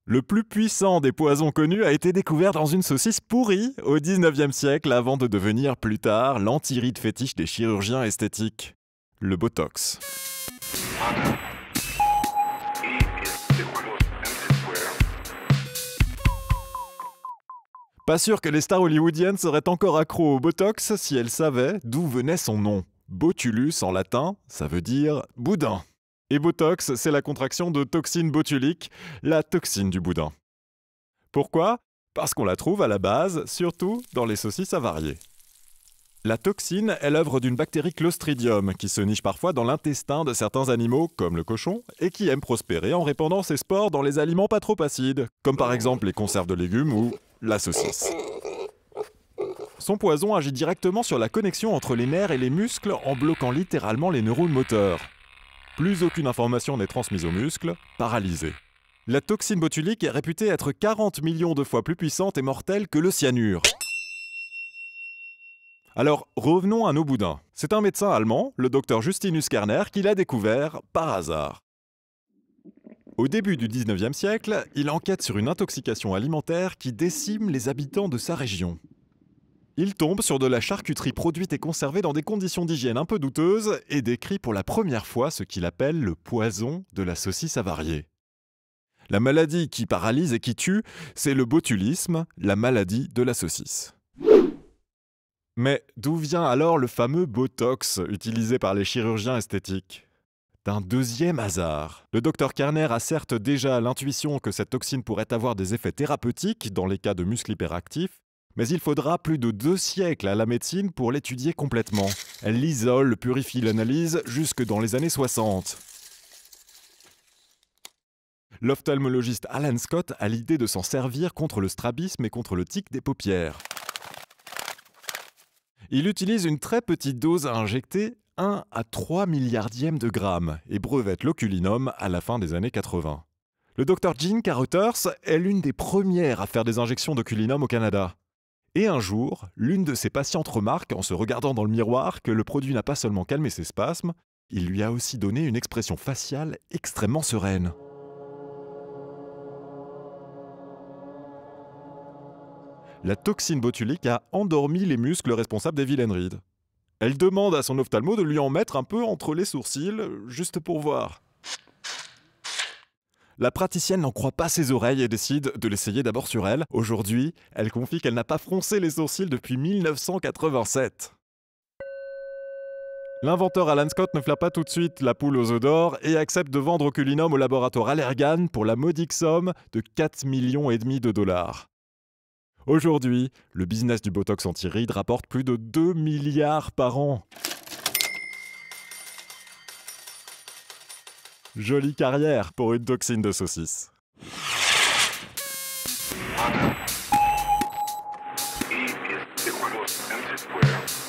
Le plus puissant des poisons connus a été découvert dans une saucisse pourrie au 19e siècle avant de devenir plus tard l'antiride fétiche des chirurgiens esthétiques, le Botox. Pas sûr que les stars hollywoodiennes seraient encore accros au Botox si elles savaient d'où venait son nom. Botulus en latin, ça veut dire boudin. Et Botox, c'est la contraction de toxine botulique, la toxine du boudin. Pourquoi ? Parce qu'on la trouve à la base, surtout dans les saucisses avariées. La toxine est l'œuvre d'une bactérie Clostridium qui se niche parfois dans l'intestin de certains animaux, comme le cochon, et qui aime prospérer en répandant ses spores dans les aliments pas trop acides, comme par exemple les conserves de légumes ou la saucisse. Son poison agit directement sur la connexion entre les nerfs et les muscles en bloquant littéralement les neurones moteurs. Plus aucune information n'est transmise aux muscles, paralysés. La toxine botulique est réputée être 40 millions de fois plus puissante et mortelle que le cyanure. Alors, revenons à nos boudins. C'est un médecin allemand, le docteur Justinus Kerner, qui l'a découvert par hasard. Au début du 19e siècle, il enquête sur une intoxication alimentaire qui décime les habitants de sa région. Il tombe sur de la charcuterie produite et conservée dans des conditions d'hygiène un peu douteuses et décrit pour la première fois ce qu'il appelle le poison de la saucisse avariée. La maladie qui paralyse et qui tue, c'est le botulisme, la maladie de la saucisse. Mais d'où vient alors le fameux Botox utilisé par les chirurgiens esthétiques ? D'un deuxième hasard. Le docteur Kerner a certes déjà l'intuition que cette toxine pourrait avoir des effets thérapeutiques dans les cas de muscles hyperactifs, mais il faudra plus de 2 siècles à la médecine pour l'étudier complètement. Elle l'isole, purifie l'analyse jusque dans les années 60. L'ophtalmologiste Alan Scott a l'idée de s'en servir contre le strabisme et contre le tic des paupières. Il utilise une très petite dose à injecter, 1 à 3 milliardièmes de grammes, et brevette l'oculinum à la fin des années 80. Le docteur Jean Carothers est l'une des premières à faire des injections d'oculinum au Canada. Et un jour, l'une de ses patientes remarque, en se regardant dans le miroir, que le produit n'a pas seulement calmé ses spasmes, il lui a aussi donné une expression faciale extrêmement sereine. La toxine botulique a endormi les muscles responsables des vilaines rides. Elle demande à son ophtalmo de lui en mettre un peu entre les sourcils, juste pour voir. La praticienne n'en croit pas ses oreilles et décide de l'essayer d'abord sur elle. Aujourd'hui, elle confie qu'elle n'a pas froncé les sourcils depuis 1987. L'inventeur Alan Scott ne flaire pas tout de suite la poule aux œufs d'or et accepte de vendre Oculinum au laboratoire Allergan pour la modique somme de 4,5 millions de dollars. Aujourd'hui, le business du Botox anti-rides rapporte plus de 2 milliards par an. Jolie carrière pour une toxine de saucisse. E is equals empty square.